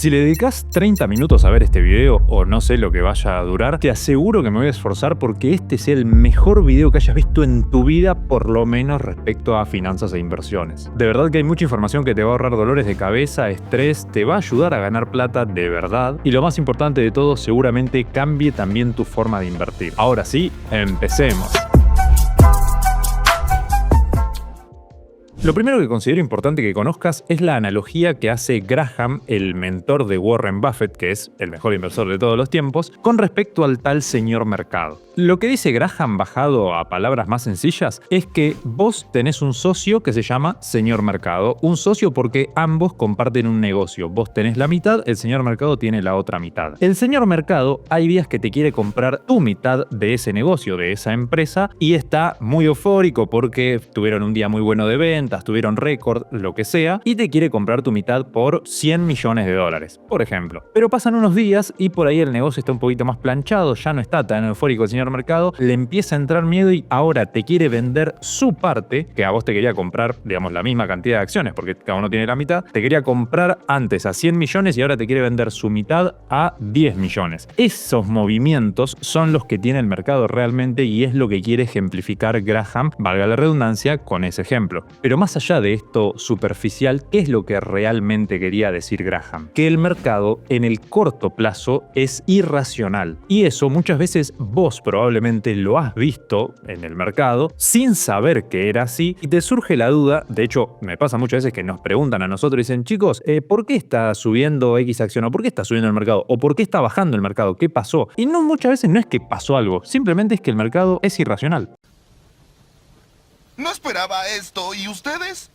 Si le dedicas 30 minutos a ver este video, o no sé lo que vaya a durar, te aseguro que me voy a esforzar porque este sea el mejor video que hayas visto en tu vida, por lo menos respecto a finanzas e inversiones. De verdad que hay mucha información que te va a ahorrar dolores de cabeza, estrés, te va a ayudar a ganar plata de verdad, y lo más importante de todo, seguramente cambie también tu forma de invertir. Ahora sí, empecemos. Lo primero que considero importante que conozcas es la analogía que hace Graham, el mentor de Warren Buffett, que es el mejor inversor de todos los tiempos, con respecto al tal señor mercado. Lo que dice Graham, bajado a palabras más sencillas, es que vos tenés un socio que se llama señor mercado. Un socio porque ambos comparten un negocio. Vos tenés la mitad, el señor mercado tiene la otra mitad. El señor mercado hay días que te quiere comprar tu mitad de ese negocio, de esa empresa, y está muy eufórico porque tuvieron un día muy bueno de ventas, tuvieron récord, lo que sea, y te quiere comprar tu mitad por 100 millones de dólares, por ejemplo. Pero pasan unos días y por ahí el negocio está un poquito más planchado, ya no está tan eufórico el señor mercado, le empieza a entrar miedo y ahora te quiere vender su parte, que a vos te quería comprar, digamos, la misma cantidad de acciones, porque cada uno tiene la mitad, te quería comprar antes a 100 millones y ahora te quiere vender su mitad a 10 millones. Esos movimientos son los que tiene el mercado realmente y es lo que quiere ejemplificar Graham, valga la redundancia, con ese ejemplo. Pero más allá de esto superficial, ¿qué es lo que realmente quería decir Graham? Que el mercado en el corto plazo es irracional. Y eso muchas veces vos probablemente lo has visto en el mercado sin saber que era así y te surge la duda. De hecho, me pasa muchas veces que nos preguntan a nosotros y dicen, chicos, ¿por qué está subiendo X acción? ¿O por qué está subiendo el mercado? ¿O por qué está bajando el mercado? ¿Qué pasó? Y no, muchas veces no es que pasó algo, simplemente es que el mercado es irracional. No esperaba esto, ¿y ustedes?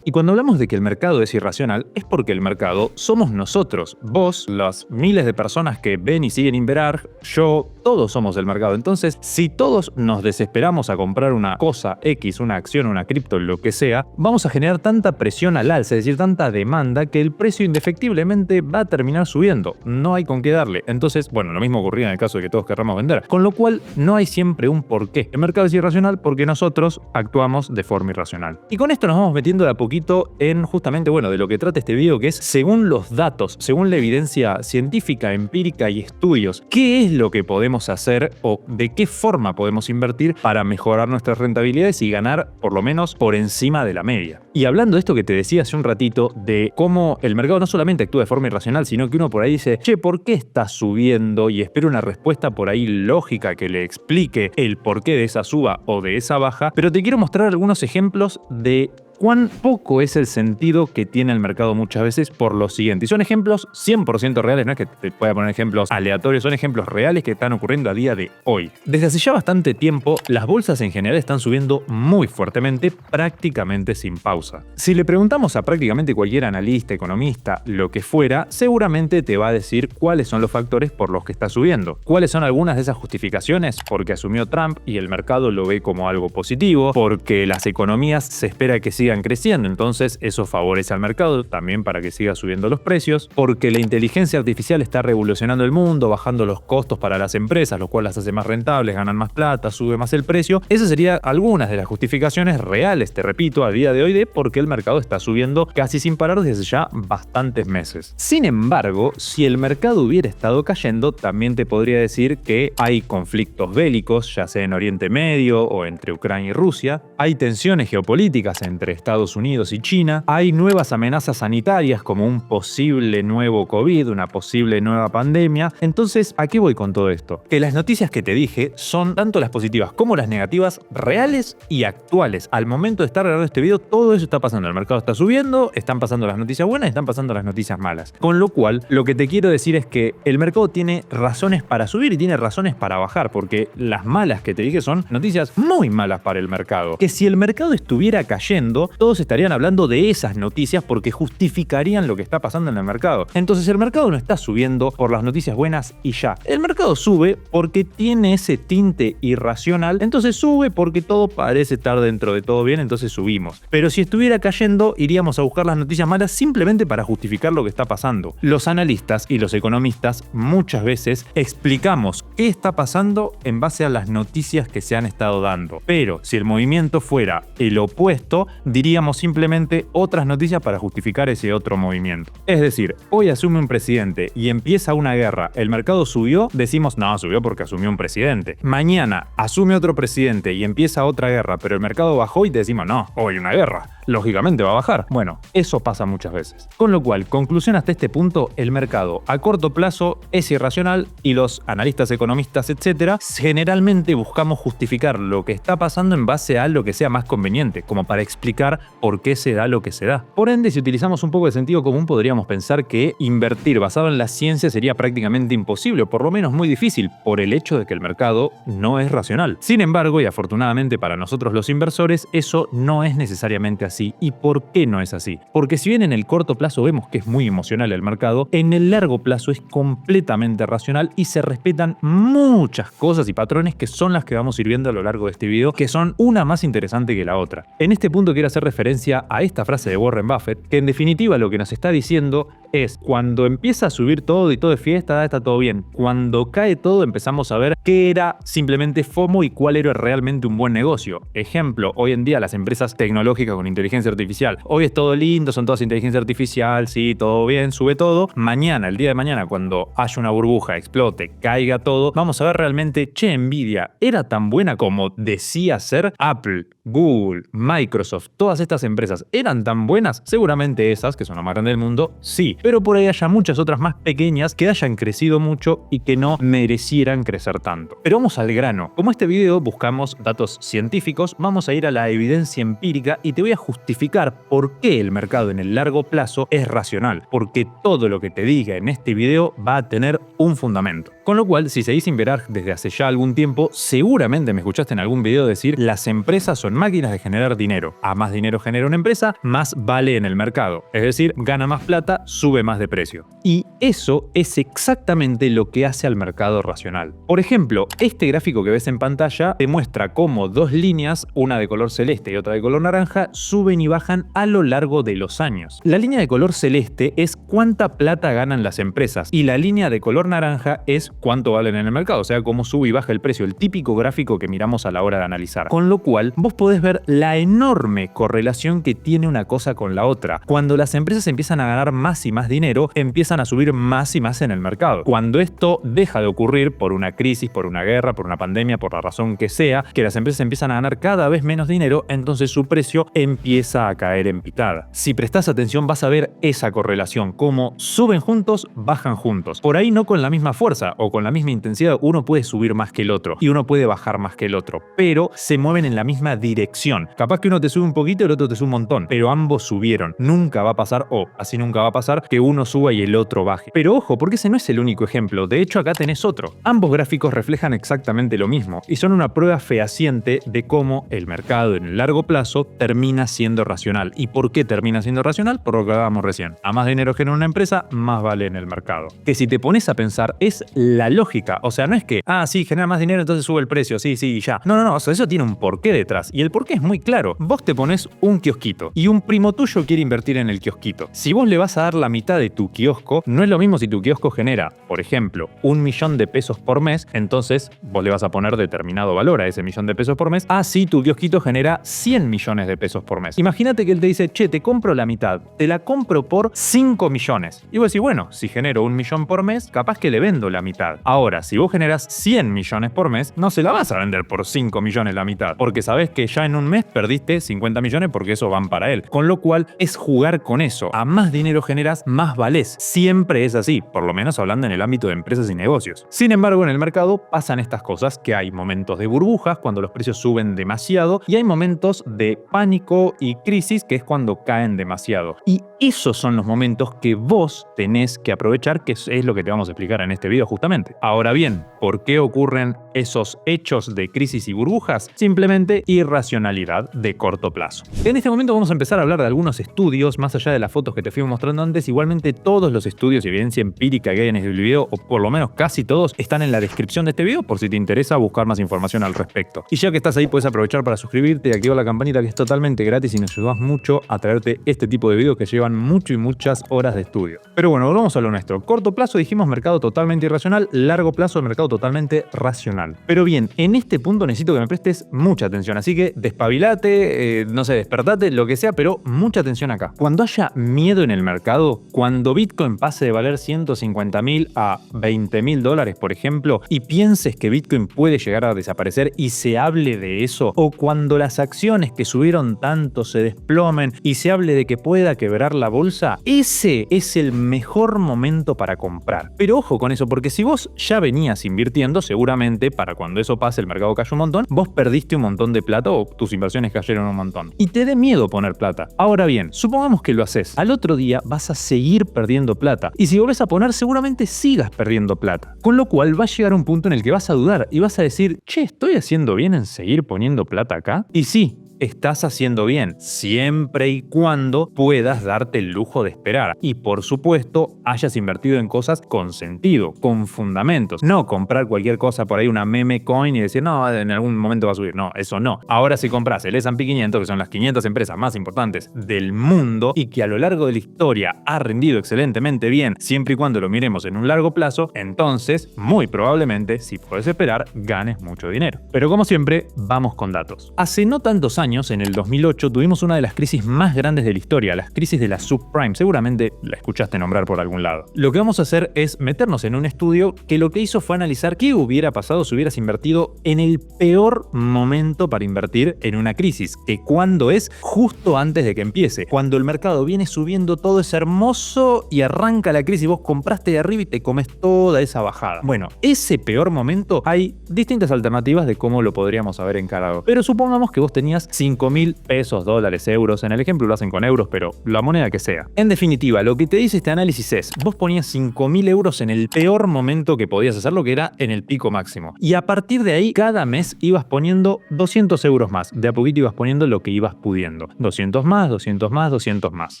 Y cuando hablamos de que el mercado es irracional, es porque el mercado somos nosotros, vos, las miles de personas que ven y siguen Inverarg, yo, todos somos el mercado. Entonces, si todos nos desesperamos a comprar una cosa X, una acción, una cripto, lo que sea, vamos a generar tanta presión al alza, es decir, tanta demanda, que el precio indefectiblemente va a terminar subiendo. No hay con qué darle. Entonces, bueno, lo mismo ocurría en el caso de que todos querramos vender. Con lo cual, no hay siempre un porqué. El mercado es irracional porque nosotros actuamos de forma irracional. Y con esto nos vamos metiendo de a poquito en justamente, bueno, de lo que trata este video, que es según los datos, según la evidencia científica, empírica y estudios, ¿qué es lo que podemos hacer o de qué forma podemos invertir para mejorar nuestras rentabilidades y ganar por lo menos por encima de la media? Y hablando de esto que te decía hace un ratito, de cómo el mercado no solamente actúa de forma irracional, sino que uno por ahí dice, che, ¿por qué está subiendo? Y espera una respuesta por ahí lógica que le explique el porqué de esa suba o de esa baja, pero te quiero mostrar algunos ejemplos de cuán poco es el sentido que tiene el mercado muchas veces por lo siguiente. Y son ejemplos 100% reales, no es que te pueda poner ejemplos aleatorios, son ejemplos reales que están ocurriendo a día de hoy. Desde hace ya bastante tiempo, las bolsas en general están subiendo muy fuertemente, prácticamente sin pausa. Si le preguntamos a prácticamente cualquier analista, economista, lo que fuera, seguramente te va a decir cuáles son los factores por los que está subiendo. ¿Cuáles son algunas de esas justificaciones? Porque asumió Trump y el mercado lo ve como algo positivo, porque las economías se espera que sigan creciendo, entonces eso favorece al mercado también para que siga subiendo los precios, porque la inteligencia artificial está revolucionando el mundo, bajando los costos para las empresas, lo cual las hace más rentables, ganan más plata, sube más el precio. Esas serían algunas de las justificaciones reales, te repito, a día de hoy de por qué el mercado está subiendo casi sin parar desde ya bastantes meses. Sin embargo, si el mercado hubiera estado cayendo, también te podría decir que hay conflictos bélicos, ya sea en Oriente Medio o entre Ucrania y Rusia, hay tensiones geopolíticas entre Estados Unidos y China, hay nuevas amenazas sanitarias como un posible nuevo COVID, una posible nueva pandemia. Entonces, ¿a qué voy con todo esto? Que las noticias que te dije son tanto las positivas como las negativas, reales y actuales. Al momento de estar grabando este video, todo eso está pasando. El mercado está subiendo, están pasando las noticias buenas, están pasando las noticias malas. Con lo cual, lo que te quiero decir es que el mercado tiene razones para subir y tiene razones para bajar, porque las malas que te dije son noticias muy malas para el mercado. Que si el mercado estuviera cayendo, todos estarían hablando de esas noticias porque justificarían lo que está pasando en el mercado. Entonces el mercado no está subiendo por las noticias buenas y ya. El mercado sube porque tiene ese tinte irracional, entonces sube porque todo parece estar dentro de todo bien, entonces subimos. Pero si estuviera cayendo, iríamos a buscar las noticias malas simplemente para justificar lo que está pasando. Los analistas y los economistas muchas veces explicamos qué está pasando en base a las noticias que se han estado dando. Pero si el movimiento fuera el opuesto, diríamos simplemente otras noticias para justificar ese otro movimiento. Es decir, hoy asume un presidente y empieza una guerra, el mercado subió, decimos no, subió porque asumió un presidente. Mañana asume otro presidente y empieza otra guerra, pero el mercado bajó y decimos no, hoy hay una guerra. Lógicamente va a bajar. Bueno, eso pasa muchas veces. Con lo cual, conclusión hasta este punto, el mercado a corto plazo es irracional y los analistas, economistas, etcétera, generalmente buscamos justificar lo que está pasando en base a lo que sea más conveniente, como para explicar por qué se da lo que se da. Por ende, si utilizamos un poco de sentido común, podríamos pensar que invertir basado en la ciencia sería prácticamente imposible, o por lo menos muy difícil, por el hecho de que el mercado no es racional. Sin embargo, y afortunadamente para nosotros los inversores, eso no es necesariamente así. ¿Y por qué no es así? Porque si bien en el corto plazo vemos que es muy emocional el mercado, en el largo plazo es completamente racional y se respetan muchas cosas y patrones que son las que vamos a ir viendo a lo largo de este video, que son una más interesante que la otra. En este punto quiero hacer referencia a esta frase de Warren Buffett, que en definitiva lo que nos está diciendo es: cuando empieza a subir todo y todo es fiesta, está todo bien. Cuando cae todo empezamos a ver qué era simplemente FOMO y cuál era realmente un buen negocio. Ejemplo, hoy en día las empresas tecnológicas con inteligencia artificial. Hoy es todo lindo, son todas inteligencia artificial, sí, todo bien, sube todo. Mañana, el día de mañana, cuando haya una burbuja, explote, caiga todo, vamos a ver realmente, che, Nvidia, ¿era tan buena como decía ser? Apple, Google, Microsoft, todas estas empresas, ¿eran tan buenas? Seguramente esas, que son las más grandes del mundo, sí. Pero por ahí haya muchas otras más pequeñas que hayan crecido mucho y que no merecieran crecer tanto. Pero vamos al grano. Como este video buscamos datos científicos, vamos a ir a la evidencia empírica y te voy a justificar por qué el mercado en el largo plazo es racional. Porque todo lo que te diga en este video va a tener un fundamento. Con lo cual, si seguís Inverarch desde hace ya algún tiempo, seguramente me escuchaste en algún video decir: las empresas son máquinas de generar dinero. A más dinero genera una empresa, más vale en el mercado. Es decir, gana más plata, sube más de precio. Y eso es exactamente lo que hace al mercado racional. Por ejemplo, este gráfico que ves en pantalla te muestra cómo dos líneas, una de color celeste y otra de color naranja, suben y bajan a lo largo de los años. La línea de color celeste es cuánta plata ganan las empresas y la línea de color naranja es cuánto valen en el mercado, o sea, cómo sube y baja el precio, el típico gráfico que miramos a la hora de analizar. Con lo cual, vos podés ver la enorme correlación que tiene una cosa con la otra. Cuando las empresas empiezan a ganar más y más dinero, empiezan a subir más y más en el mercado. Cuando esto deja de ocurrir por una crisis, por una guerra, por una pandemia, por la razón que sea, que las empresas empiezan a ganar cada vez menos dinero, entonces su precio empieza a caer en picada. Si prestás atención vas a ver esa correlación, cómo suben juntos, bajan juntos. Por ahí no con la misma fuerza o con la misma intensidad, uno puede subir más que el otro y uno puede bajar más que el otro, pero se mueven en la misma dirección. Capaz que uno te sube un poquito y el otro te sube un montón, pero ambos subieron. Nunca va a pasar, o así nunca va a pasar, que uno suba y el otro baje. Pero ojo, porque ese no es el único ejemplo. De hecho, acá tenés otro. Ambos gráficos reflejan exactamente lo mismo y son una prueba fehaciente de cómo el mercado en el largo plazo termina siendo racional. ¿Y por qué termina siendo racional? Por lo que hablábamos recién. A más dinero genera una empresa, más vale en el mercado. Que si te pones a pensar, es la lógica. O sea, no es que, sí, genera más dinero, entonces sube el precio, sí, y ya. No, o sea, eso tiene un porqué detrás. Y el porqué es muy claro. Vos te pones un kiosquito y un primo tuyo quiere invertir en el kiosquito. Si vos le vas a dar la mitad de tu kiosco, no es lo mismo si tu kiosco genera, por ejemplo, 1 millón de pesos por mes, entonces vos le vas a poner determinado valor a ese millón de pesos por mes. Si tu kiosquito genera 100 millones de pesos por mes. Imagínate que él te dice, che, te compro la mitad, te la compro por 5 millones. Y vos decís, bueno, si genero 1 millón por mes, capaz que le vendo la mitad. Ahora, si vos generás 100 millones por mes, no se la vas a vender por 5 millones la mitad, porque sabés que ya en un mes perdiste 50 millones porque eso van para él. Con lo cual, es jugar con eso. A más dinero generas, más valés. Siempre es así, por lo menos hablando en el ámbito de empresas y negocios. Sin embargo, en el mercado pasan estas cosas, que hay momentos de burbujas, cuando los precios suben demasiado, y hay momentos de pánico y crisis, que es cuando caen demasiado. Y esos son los momentos que vos tenés que aprovechar, que es lo que te vamos a explicar en este video justamente. Ahora bien, ¿por qué ocurren esos hechos de crisis y burbujas? Simplemente irracionalidad de corto plazo. En este momento vamos a empezar a hablar de algunos estudios, más allá de las fotos que te fui mostrando antes, y Igualmente todos los estudios y evidencia empírica que hay en este video, o por lo menos casi todos, están en la descripción de este video por si te interesa buscar más información al respecto. Y ya que estás ahí puedes aprovechar para suscribirte y activar la campanita, que es totalmente gratis y nos ayudas mucho a traerte este tipo de videos que llevan mucho y muchas horas de estudio. Pero bueno, volvamos a lo nuestro. Corto plazo dijimos mercado totalmente irracional, largo plazo mercado totalmente racional. Pero bien, en este punto necesito que me prestes mucha atención, así que despabilate, no sé, despertate, lo que sea, pero mucha atención acá. Cuando haya miedo en el mercado, cuando Bitcoin pase de valer 150.000 a 20.000 dólares, por ejemplo, y pienses que Bitcoin puede llegar a desaparecer y se hable de eso, o cuando las acciones que subieron tanto se desplomen y se hable de que pueda quebrar la bolsa, ese es el mejor momento para comprar. Pero ojo con eso, porque si vos ya venías invirtiendo, seguramente para cuando eso pase, el mercado cayó un montón, vos perdiste un montón de plata o tus inversiones cayeron un montón. Y te dé miedo poner plata. Ahora bien, supongamos que lo haces. Al otro día vas a seguir perdiendo plata. Y si volvés a poner, seguramente sigas perdiendo plata. Con lo cual va a llegar un punto en el que vas a dudar y vas a decir, che, ¿estoy haciendo bien en seguir poniendo plata acá? Y sí, estás haciendo bien, siempre y cuando puedas darte el lujo de esperar. Y por supuesto, hayas invertido en cosas con sentido, con fundamentos. No comprar cualquier cosa por ahí, una meme coin y decir, no, en algún momento va a subir. No, eso no. Ahora si compras el S&P 500, que son las 500 empresas más importantes del mundo y que a lo largo de la historia ha rendido excelentemente bien, siempre y cuando lo miremos en un largo plazo, entonces, muy probablemente, si puedes esperar, ganes mucho dinero. Pero como siempre, vamos con datos. Hace no tantos años, en el 2008, tuvimos una de las crisis más grandes de la historia, las crisis de la subprime. Seguramente la escuchaste nombrar por algún lado. Lo que vamos a hacer es meternos en un estudio que lo que hizo fue analizar qué hubiera pasado si hubieras invertido en el peor momento para invertir en una crisis, que cuando es justo antes de que empiece, cuando el mercado viene subiendo, todo es hermoso y arranca la crisis, vos compraste de arriba y te comes toda esa bajada. Bueno, ese peor momento hay distintas alternativas de cómo lo podríamos haber encarado, pero supongamos que vos tenías 5.000 pesos, dólares, euros. En el ejemplo lo hacen con euros, pero la moneda que sea. En definitiva, lo que te dice este análisis es, vos ponías 5.000 euros en el peor momento que podías hacerlo, que era en el pico máximo. Y a partir de ahí, cada mes ibas poniendo 200 euros más. De a poquito ibas poniendo lo que ibas pudiendo. 200 más, 200 más, 200 más.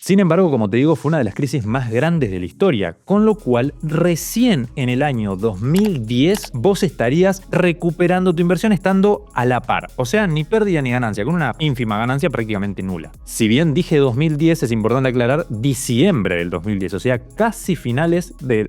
Sin embargo, como te digo, fue una de las crisis más grandes de la historia, con lo cual recién en el año 2010 vos estarías recuperando tu inversión estando a la par. O sea, ni pérdida ni ganancia, con una ínfima ganancia prácticamente nula. Si bien dije 2010, es importante aclarar diciembre del 2010, o sea, casi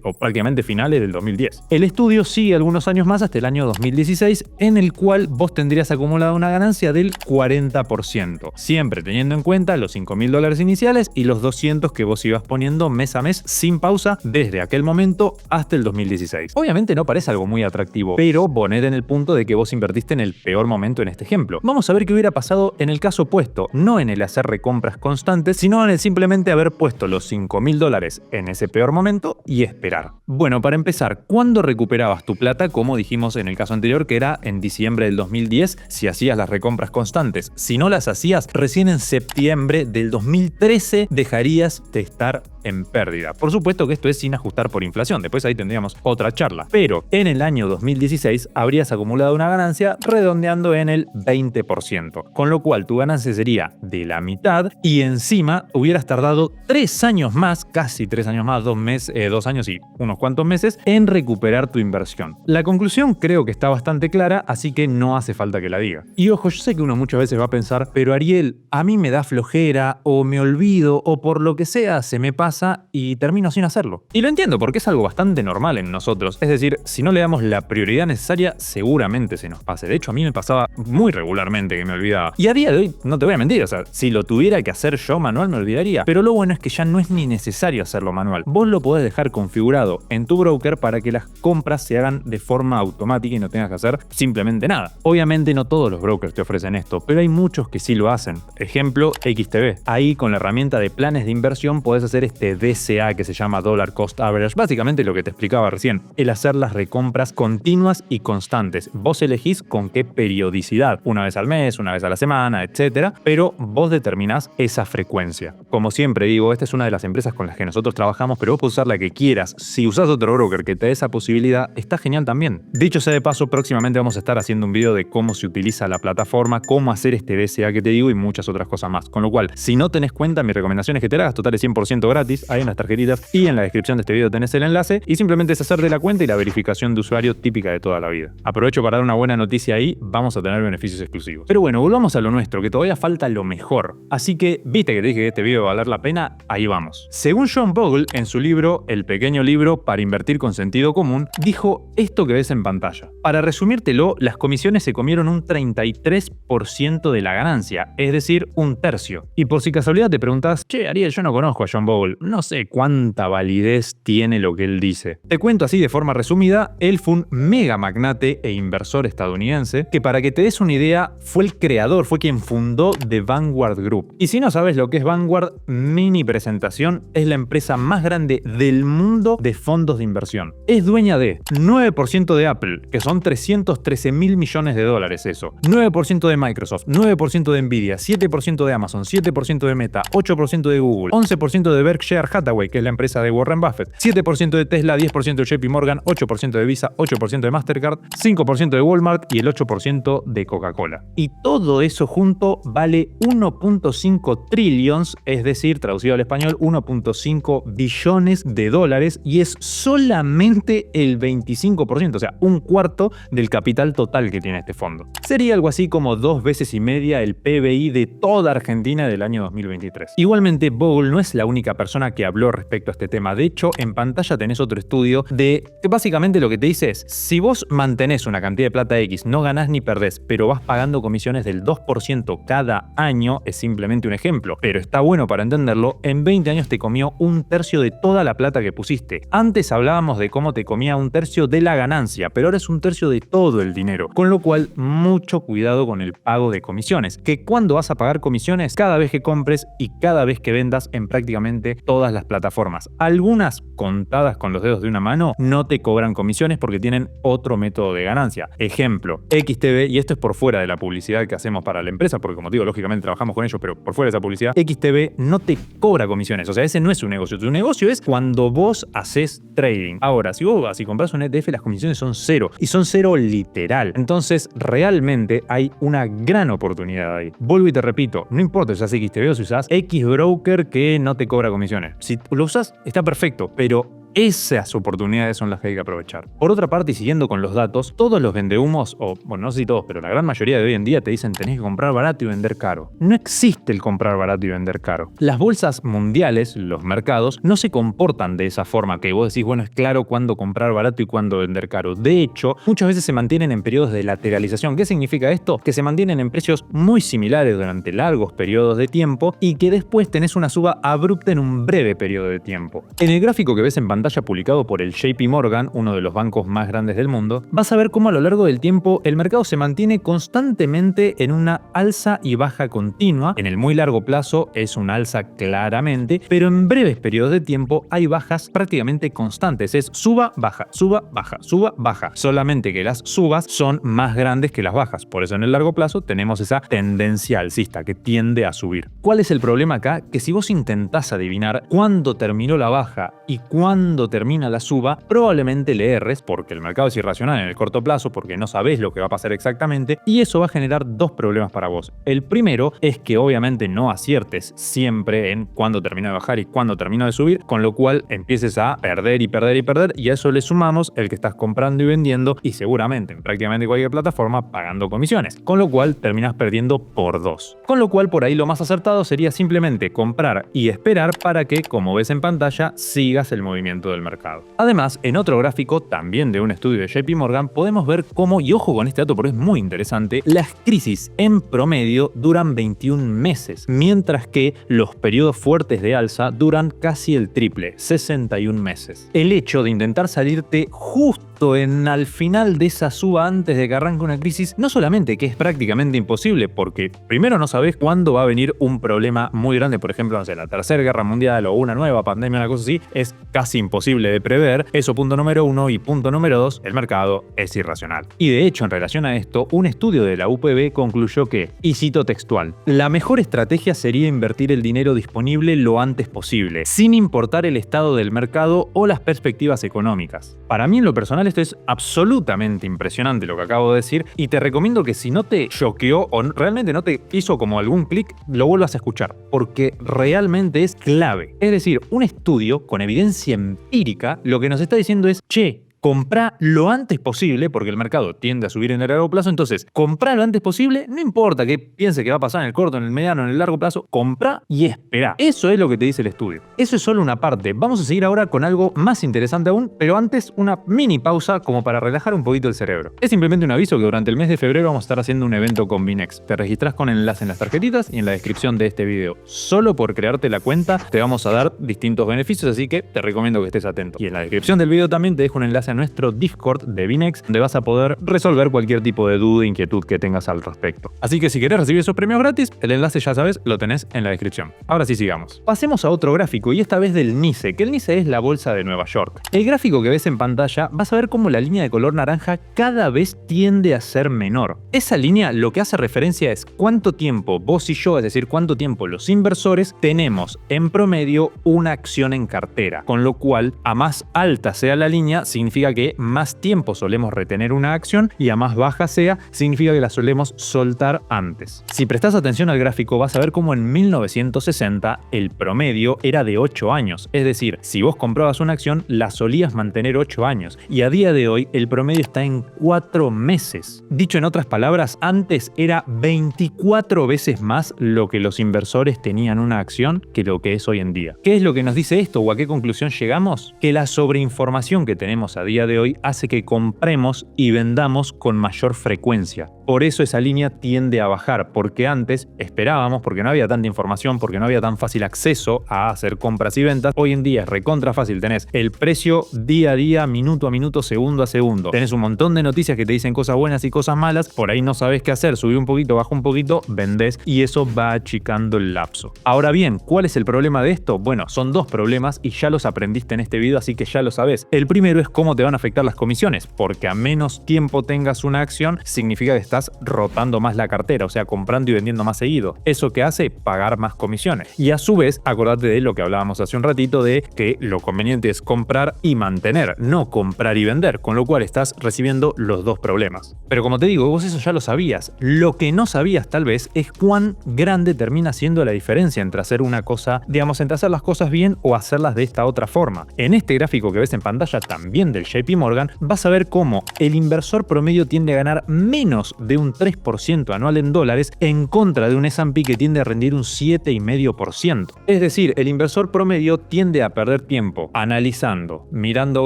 o prácticamente finales del 2010. El estudio sigue algunos años más hasta el año 2016, en el cual vos tendrías acumulada una ganancia del 40%, siempre teniendo en cuenta los 5.000 dólares iniciales y los 200 que vos ibas poniendo mes a mes sin pausa desde aquel momento hasta el 2016. Obviamente no parece algo muy atractivo, pero ponete en el punto de que vos invertiste en el peor momento en este ejemplo. Vamos a ver qué hubiera pasado en el caso opuesto, no en el hacer recompras constantes, sino en el simplemente haber puesto los 5.000 dólares en ese peor momento y esperar. Bueno, para empezar, ¿cuándo recuperabas tu plata? Como dijimos en el caso anterior, que era en diciembre del 2010, si hacías las recompras constantes. Si no las hacías, recién en septiembre del 2013 dejarías de estar en pérdida. Por supuesto que esto es sin ajustar por inflación, después ahí tendríamos otra charla. Pero en el año 2016 habrías acumulado una ganancia redondeando en el 20%, con lo cual tu ganancia sería de la mitad y encima hubieras tardado 3 años más, casi 3 años más, 2 años y unos cuantos meses, en recuperar tu inversión. La conclusión creo que está bastante clara, así que no hace falta que la diga. Y ojo, yo sé que uno muchas veces va a pensar, pero Ariel, a mí me da flojera, o me olvido, o por lo que sea se me pasa y termino sin hacerlo. Y lo entiendo porque es algo bastante normal en nosotros. Es decir, si no le damos la prioridad necesaria, seguramente se nos pase. De hecho, a mí me pasaba muy regularmente que me olvidaba. Y a día de hoy, no te voy a mentir, o sea, si lo tuviera que hacer yo manual me olvidaría. Pero lo bueno es que ya no es ni necesario hacerlo manual. Vos lo podés dejar configurado en tu broker para que las compras se hagan de forma automática y no tengas que hacer simplemente nada. Obviamente no todos los brokers te ofrecen esto, pero hay muchos que sí lo hacen. Ejemplo, XTB. Ahí con la herramienta de planes de inversión podés hacer este DCA que se llama Dollar Cost Average. Básicamente lo que te explicaba recién, el hacer las recompras continuas y constantes. Vos elegís con qué periodicidad, una vez al mes, una vez a la semana, semana, etcétera, pero vos determinás esa frecuencia. Como siempre digo, esta es una de las empresas con las que nosotros trabajamos, pero vos podés usar la que quieras. Si usás otro broker que te dé esa posibilidad, está genial también. Dicho sea de paso, próximamente vamos a estar haciendo un video de cómo se utiliza la plataforma, cómo hacer este DCA que te digo y muchas otras cosas más. Con lo cual, si no tenés cuenta, mi recomendación es que te la hagas, total es 100% gratis, hay unas tarjetitas y en la descripción de este video tenés el enlace y simplemente es hacerte la cuenta y la verificación de usuario típica de toda la vida. Aprovecho para dar una buena noticia ahí, vamos a tener beneficios exclusivos. Pero bueno, volvamos a lo nuestro, que todavía falta lo mejor. Así que, viste que te dije que este video va a valer la pena, ahí vamos. Según John Bogle, en su libro El pequeño libro para invertir con sentido común, dijo esto que ves en pantalla. Para resumírtelo, las comisiones se comieron un 33% de la ganancia, es decir, un tercio. Y por si casualidad te preguntás, che, Ariel, yo no conozco a John Bogle, no sé cuánta validez tiene lo que él dice. Te cuento así de forma resumida, él fue un mega magnate e inversor estadounidense que, para que te des una idea, fue el creador, fue quien fundó The Vanguard Group. Y si no sabes lo que es Vanguard, mini presentación, es la empresa más grande del mundo de fondos de inversión. Es dueña de 9% de Apple, que son 313 mil millones de dólares eso, 9% de Microsoft, 9% de Nvidia, 7% de Amazon, 7% de Meta, 8% de Google, 11% de Berkshire Hathaway, que es la empresa de Warren Buffett, 7% de Tesla, 10% de JP Morgan, 8% de Visa, 8% de Mastercard, 5% de Walmart y el 8% de Coca-Cola. Y todo eso junto vale 1.5 trillions, es decir, traducido al español, 1.5 billones de dólares, y es solamente el 25%, o sea, un cuarto del capital total que tiene este fondo. Sería algo así como 2,5 veces el PBI de toda Argentina del año 2023. Igualmente, Bogle no es la única persona que habló respecto a este tema. De hecho, en pantalla tenés otro estudio de que básicamente lo que te dice es, si vos mantenés una cantidad de plata X, no ganás ni perdés, pero vas pagando comisiones del 2% cada año, es simplemente un ejemplo, pero está bueno para entenderlo, en 20 años te comió un tercio de toda la plata que pusiste. Antes hablábamos de cómo te comía un tercio de la ganancia, pero ahora es un tercio de todo el dinero, con lo cual mucho cuidado con el pago de comisiones, que cuando vas a pagar comisiones, cada vez que compres y cada vez que vendas en prácticamente todas las plataformas. Algunas, contadas con los dedos de una mano, no te cobran comisiones porque tienen otro método de ganancia. Ejemplo, XTB, y esto es por fuera de la publicidad que hacemos para la empresa, porque como digo, lógicamente trabajamos con ellos, pero por fuera de esa publicidad, XTB no te cobra comisiones, o sea, ese no es un negocio. Tu negocio es cuando vos haces trading. Ahora, si vos vas y compras un ETF, las comisiones son cero, y son cero literal. Entonces, realmente hay una gran oportunidad ahí. Vuelvo y te repito, no importa si usas XTB o si usas X broker que no te cobra comisiones. Si lo usas, está perfecto, pero esas oportunidades son las que hay que aprovechar. Por otra parte, y siguiendo con los datos, todos los vendehumos, o bueno, no sé si todos, pero la gran mayoría de hoy en día te dicen tenés que comprar barato y vender caro. No existe el comprar barato y vender caro. Las bolsas mundiales, los mercados, no se comportan de esa forma, que vos decís, bueno, es claro cuándo comprar barato y cuándo vender caro. De hecho, muchas veces se mantienen en periodos de lateralización. ¿Qué significa esto? Que se mantienen en precios muy similares durante largos periodos de tiempo y que después tenés una suba abrupta en un breve periodo de tiempo. En el gráfico que ves en pantalla, publicado por el JP Morgan, uno de los bancos más grandes del mundo, vas a ver cómo a lo largo del tiempo el mercado se mantiene constantemente en una alza y baja continua. En el muy largo plazo es una alza claramente, pero en breves periodos de tiempo hay bajas prácticamente constantes. Es suba, baja, suba, baja, suba, baja. Solamente que las subas son más grandes que las bajas. Por eso en el largo plazo tenemos esa tendencia alcista que tiende a subir. ¿Cuál es el problema acá? Que si vos intentás adivinar cuándo terminó la baja y cuándo termina la suba, probablemente le erres porque el mercado es irracional en el corto plazo, porque no sabés lo que va a pasar exactamente, y eso va a generar dos problemas para vos. El primero es que obviamente no aciertes siempre en cuándo termina de bajar y cuándo termina de subir, con lo cual empieces a perder y perder y perder, y a eso le sumamos el que estás comprando y vendiendo y seguramente en prácticamente cualquier plataforma pagando comisiones, con lo cual terminas perdiendo por dos. Con lo cual por ahí lo más acertado sería simplemente comprar y esperar para que, como ves en pantalla, sigas el movimiento del mercado. Además, en otro gráfico, también de un estudio de JP Morgan, podemos ver cómo, y ojo con este dato porque es muy interesante, las crisis en promedio duran 21 meses, mientras que los periodos fuertes de alza duran casi el triple, 61 meses. El hecho de intentar salirte justo justo al final de esa suba antes de que arranque una crisis, no solamente que es prácticamente imposible, porque primero no sabés cuándo va a venir un problema muy grande, por ejemplo, no sé, la tercera guerra mundial o una nueva pandemia, una cosa así, es casi imposible de prever. Eso, punto número 1. Y punto número 2, el mercado es irracional. Y de hecho, en relación a esto, un estudio de la UPB concluyó que, y cito textual, la mejor estrategia sería invertir el dinero disponible lo antes posible, sin importar el estado del mercado o las perspectivas económicas. Para mí, en lo personal, esto es absolutamente impresionante lo que acabo de decir, y te recomiendo que si no te choqueó o realmente no te hizo como algún clic, lo vuelvas a escuchar, porque realmente es clave. Es decir, un estudio con evidencia empírica lo que nos está diciendo es, che, comprá lo antes posible, porque el mercado tiende a subir en el largo plazo, entonces comprá lo antes posible, no importa qué piense que va a pasar en el corto, en el mediano, en el largo plazo, comprá y esperá. Eso es lo que te dice el estudio. Eso es solo una parte. Vamos a seguir ahora con algo más interesante aún, pero antes una mini pausa como para relajar un poquito el cerebro. Es simplemente un aviso que durante el mes de febrero vamos a estar haciendo un evento con Binex. Te registrás con el enlace en las tarjetitas y en la descripción de este video. Solo por crearte la cuenta te vamos a dar distintos beneficios, así que te recomiendo que estés atento. Y en la descripción del video también te dejo un enlace a nuestro Discord de Binex, donde vas a poder resolver cualquier tipo de duda e inquietud que tengas al respecto. Así que si querés recibir esos premios gratis, el enlace ya sabes, lo tenés en la descripción. Ahora sí, sigamos. Pasemos a otro gráfico, y esta vez del NICE, que el NICE es la bolsa de Nueva York. El gráfico que ves en pantalla, vas a ver cómo la línea de color naranja cada vez tiende a ser menor. Esa línea lo que hace referencia es cuánto tiempo vos y yo, es decir, cuánto tiempo los inversores, tenemos en promedio una acción en cartera. Con lo cual, a más alta sea la línea, significa que más tiempo solemos retener una acción, y a más baja sea, significa que la solemos soltar antes. Si prestas atención al gráfico, vas a ver cómo en 1960 el promedio era de 8 años. Es decir, si vos comprabas una acción, la solías mantener 8 años. Y a día de hoy, el promedio está en 4 meses. Dicho en otras palabras, antes era 24 veces más lo que los inversores tenían una acción que lo que es hoy en día. ¿Qué es lo que nos dice esto o a qué conclusión llegamos? Que la sobreinformación que tenemos a día de hoy hace que compremos y vendamos con mayor frecuencia. Por eso esa línea tiende a bajar, porque antes esperábamos, porque no había tanta información, porque no había tan fácil acceso a hacer compras y ventas. Hoy en día es recontra fácil, tenés el precio día a día, minuto a minuto, segundo a segundo. Tenés un montón de noticias que te dicen cosas buenas y cosas malas, por ahí no sabés qué hacer, subí un poquito, baja un poquito, vendés, y eso va achicando el lapso. Ahora bien, ¿cuál es el problema de esto? Bueno, son dos problemas y ya los aprendiste en este video, así que ya lo sabés. El primero es cómo te van a afectar las comisiones, porque a menos tiempo tengas una acción, significa que estás rotando más la cartera, o sea, comprando y vendiendo más seguido. ¿Eso que hace? Pagar más comisiones. Y a su vez, acordate de lo que hablábamos hace un ratito, de que lo conveniente es comprar y mantener, no comprar y vender, con lo cual estás recibiendo los dos problemas. Pero como te digo, vos eso ya lo sabías. Lo que no sabías tal vez es cuán grande termina siendo la diferencia entre hacer una cosa, digamos, entre hacer las cosas bien o hacerlas de esta otra forma. En este gráfico que ves en pantalla, también del JP Morgan, vas a ver cómo el inversor promedio tiende a ganar menos de un 3% anual en dólares, en contra de un S&P que tiende a rendir un 7,5%. Es decir, el inversor promedio tiende a perder tiempo analizando, mirando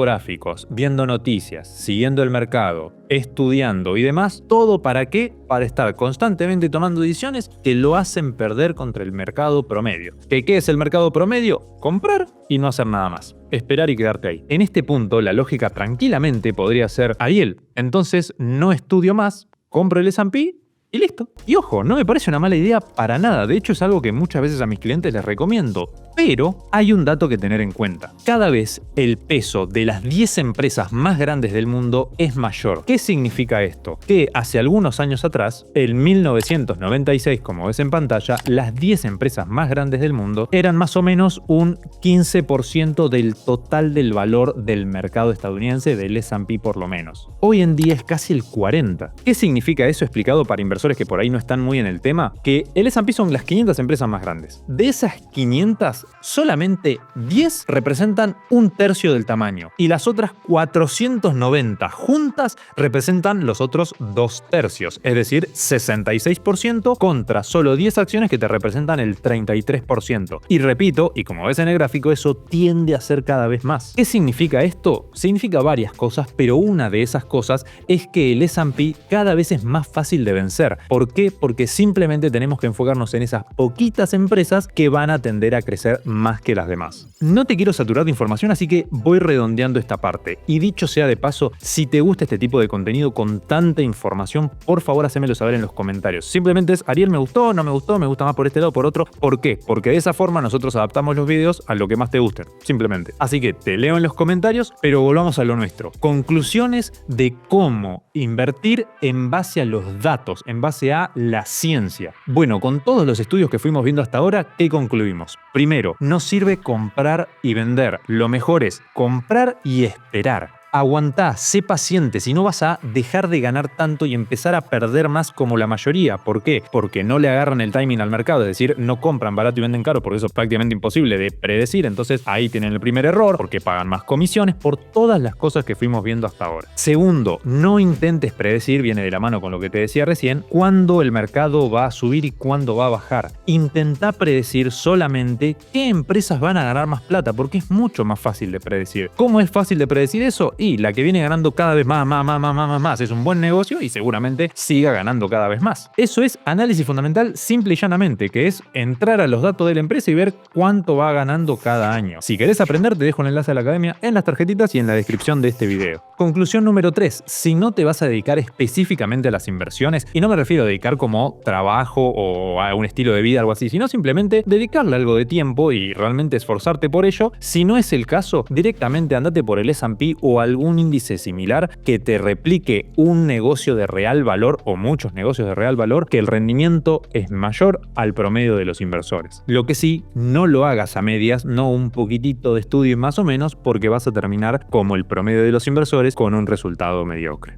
gráficos, viendo noticias, siguiendo el mercado, estudiando y demás. ¿Todo para qué? Para estar constantemente tomando decisiones que lo hacen perder contra el mercado promedio. ¿Qué es el mercado promedio? Comprar y no hacer nada más. Esperar y quedarte ahí. En este punto, la lógica tranquilamente podría ser, Ariel, entonces no estudio más, compro el S&P y listo. Y ojo, no me parece una mala idea para nada. De hecho, es algo que muchas veces a mis clientes les recomiendo. Pero hay un dato que tener en cuenta. Cada vez el peso de las 10 empresas más grandes del mundo es mayor. ¿Qué significa esto? Que hace algunos años atrás, en 1996, como ves en pantalla, las 10 empresas más grandes del mundo eran más o menos un 15% del total del valor del mercado estadounidense, del S&P por lo menos. Hoy en día es casi el 40%. ¿Qué significa eso explicado para inversores que por ahí no están muy en el tema? Que el S&P son las 500 empresas más grandes. De esas 500, solamente 10 representan un tercio del tamaño, y las otras 490 juntas representan los otros 2 tercios, es decir, 66% contra solo 10 acciones que te representan el 33%. Y repito, y como ves en el gráfico, eso tiende a ser cada vez más. ¿Qué significa esto? Significa varias cosas, pero una de esas cosas es que el S&P cada vez es más fácil de vencer. crecer. ¿Por qué? Porque simplemente tenemos que enfocarnos en esas poquitas empresas que van a tender a crecer más que las demás. No te quiero saturar de información, así que voy redondeando esta parte. Y dicho sea de paso, si te gusta este tipo de contenido con tanta información, por favor hacémelo saber en los comentarios. Simplemente es, Ariel, me gustó, no me gustó, me gusta más por este lado, por otro. ¿Por qué? Porque de esa forma nosotros adaptamos los videos a lo que más te gusten, simplemente. Así que te leo en los comentarios, pero volvamos a lo nuestro. Conclusiones de cómo invertir en base a los datos, en base a la ciencia. Bueno, con todos los estudios que fuimos viendo hasta ahora, ¿qué concluimos? Primero, no sirve comprar y vender. Lo mejor es comprar y esperar. Aguantá, sé paciente, si no vas a dejar de ganar tanto y empezar a perder más como la mayoría. ¿Por qué? Porque no le agarran el timing al mercado, es decir, no compran barato y venden caro, porque eso es prácticamente imposible de predecir. Entonces ahí tienen el primer error, porque pagan más comisiones por todas las cosas que fuimos viendo hasta ahora. Segundo, no intentes predecir, viene de la mano con lo que te decía recién, cuándo el mercado va a subir y cuándo va a bajar. Intentá predecir solamente qué empresas van a ganar más plata, porque es mucho más fácil de predecir. ¿Cómo es fácil de predecir eso? Y la que viene ganando cada vez más es un buen negocio y seguramente siga ganando cada vez más. Eso es análisis fundamental simple y llanamente, que es entrar a los datos de la empresa y ver cuánto va ganando cada año. Si querés aprender, te dejo el enlace a la academia en las tarjetitas y en la descripción de este video. Conclusión número 3. Si no te vas a dedicar específicamente a las inversiones, y no me refiero a dedicar como trabajo o a un estilo de vida, algo así, sino simplemente dedicarle algo de tiempo y realmente esforzarte por ello, si no es el caso, directamente andate por el S&P o algún índice similar que te replique un negocio de real valor o muchos negocios de real valor, que el rendimiento es mayor al promedio de los inversores. Lo que sí, no lo hagas a medias, no un poquitito de estudio y más o menos, porque vas a terminar como el promedio de los inversores con un resultado mediocre.